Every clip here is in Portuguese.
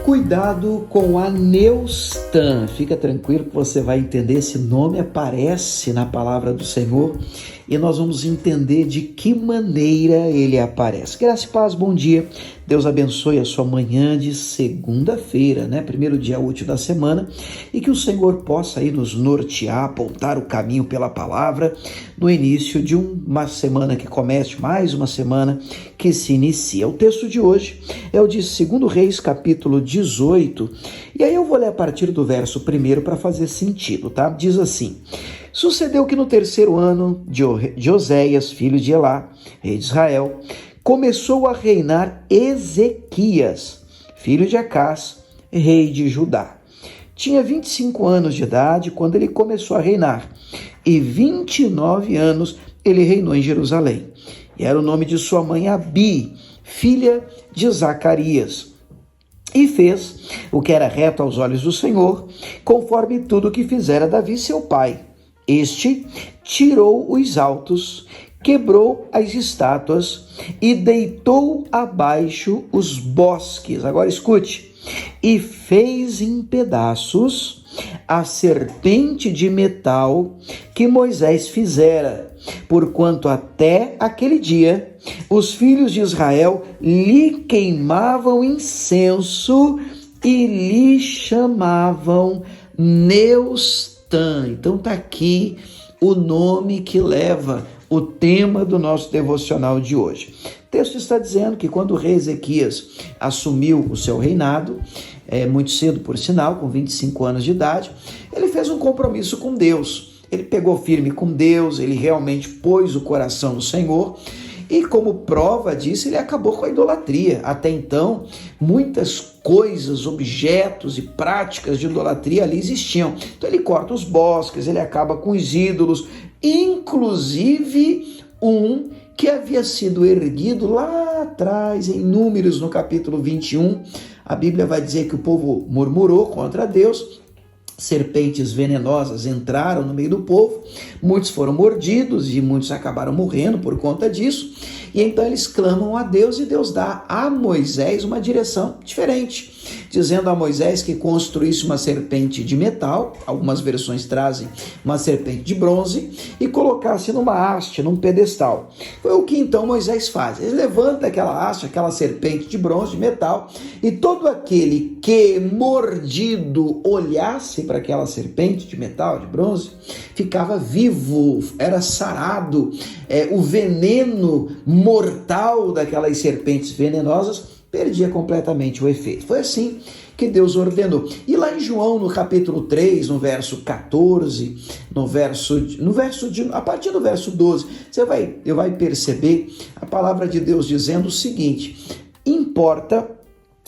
Cuidado com a Neustan. Fica tranquilo que você vai entender. Esse nome aparece na palavra do Senhor e nós vamos entender de que maneira ele aparece. Graça e paz, bom dia. Deus abençoe a sua manhã de segunda-feira, primeiro dia útil da semana, e que o Senhor possa aí nos nortear, apontar o caminho pela palavra no início de uma semana que comece, mais uma semana que se inicia. O texto de hoje é o de 2 Reis, capítulo 18, e aí eu vou ler a partir do verso 1 para fazer sentido, tá? Diz assim: sucedeu que no terceiro ano de Oséias, filho de Elá, rei de Israel, começou a reinar Ezequias, filho de Acás, rei de Judá. Tinha 25 anos de idade quando ele começou a reinar, e 29 anos ele reinou em Jerusalém. E era o nome de sua mãe Abi, filha de Zacarias. E fez o que era reto aos olhos do Senhor, conforme tudo o que fizera Davi seu pai. Este tirou os altos, quebrou as estátuas e deitou abaixo os bosques. Agora escute. E fez em pedaços a serpente de metal que Moisés fizera, porquanto até aquele dia os filhos de Israel lhe queimavam incenso e lhe chamavam Neustan. Então está aqui o nome que leva o tema do nosso devocional de hoje. O texto está dizendo que quando o rei Ezequias assumiu o seu reinado, muito cedo por sinal, com 25 anos de idade, ele fez um compromisso com Deus. Ele pegou firme com Deus, ele realmente pôs o coração no Senhor, e como prova disso, ele acabou com a idolatria. Até então, muitas coisas, objetos e práticas de idolatria ali existiam. Então ele corta os bosques, ele acaba com os ídolos, inclusive um que havia sido erguido lá atrás, em Números, no capítulo 21. A Bíblia vai dizer que o povo murmurou contra Deus, serpentes venenosas entraram no meio do povo, muitos foram mordidos e muitos acabaram morrendo por conta disso, e então eles clamam a Deus e Deus dá a Moisés uma direção diferente, dizendo a Moisés que construísse uma serpente de metal, algumas versões trazem uma serpente de bronze, e colocasse numa haste, num pedestal. Foi o que então Moisés faz. Ele levanta aquela haste, aquela serpente de bronze, de metal, e todo aquele que mordido olhasse para aquela serpente de metal, de bronze, ficava vivo, era sarado. O veneno mortal daquelas serpentes venenosas perdia completamente o efeito. Foi assim que Deus ordenou. E lá em João, no capítulo 3, no verso 14, a partir do verso 12, você vai perceber a palavra de Deus dizendo o seguinte: importa,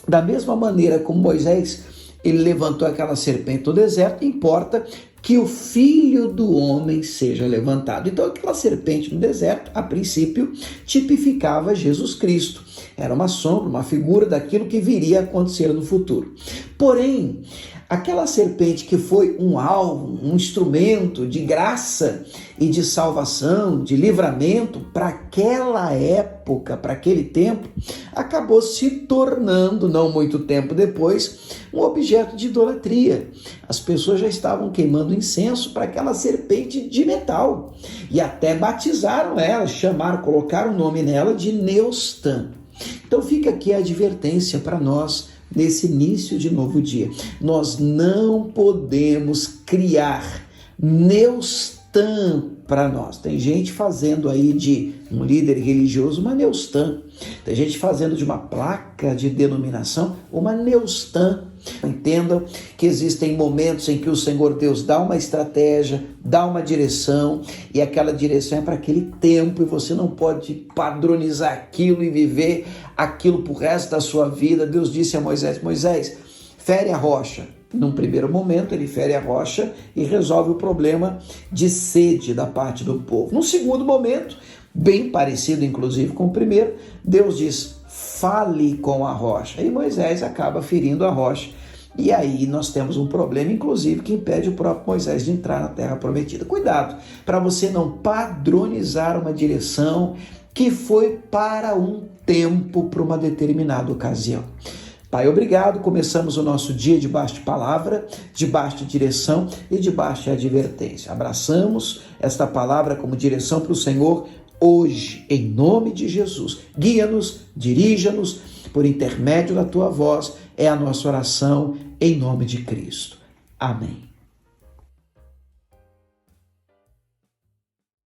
da mesma maneira como Moisés, ele levantou aquela serpente no deserto, importa que o Filho do Homem seja levantado. Então aquela serpente no deserto, a princípio, tipificava Jesus Cristo. Era uma sombra, uma figura daquilo que viria a acontecer no futuro. Porém, aquela serpente que foi um alvo, um instrumento de graça e de salvação, de livramento para aquela época, para aquele tempo, acabou se tornando, não muito tempo depois, um objeto de idolatria. As pessoas já estavam queimando incenso para aquela serpente de metal e até batizaram ela, colocaram o nome nela de Neustan. Então fica aqui a advertência para nós nesse início de novo dia. Nós não podemos criar Neustan para nós. Tem gente fazendo aí de um líder religioso uma Neustan. Tem gente fazendo de uma placa de denominação uma Neustan. Entendam que existem momentos em que o Senhor Deus dá uma estratégia, dá uma direção, e aquela direção é para aquele tempo, e você não pode padronizar aquilo e viver aquilo pro resto da sua vida. Deus disse a Moisés: Moisés, fere a rocha. Num primeiro momento, ele fere a rocha e resolve o problema de sede da parte do povo. Num segundo momento, bem parecido inclusive com o primeiro, Deus diz: fale com a rocha. E Moisés acaba ferindo a rocha. E aí nós temos um problema, inclusive, que impede o próprio Moisés de entrar na terra prometida. Cuidado, para você não padronizar uma direção que foi para um tempo, para uma determinada ocasião. Pai, obrigado. Começamos o nosso dia debaixo de palavra, debaixo de direção e debaixo de advertência. Abraçamos esta palavra como direção para o Senhor hoje, em nome de Jesus. Guia-nos, dirija-nos por intermédio da tua voz. É a nossa oração em nome de Cristo. Amém.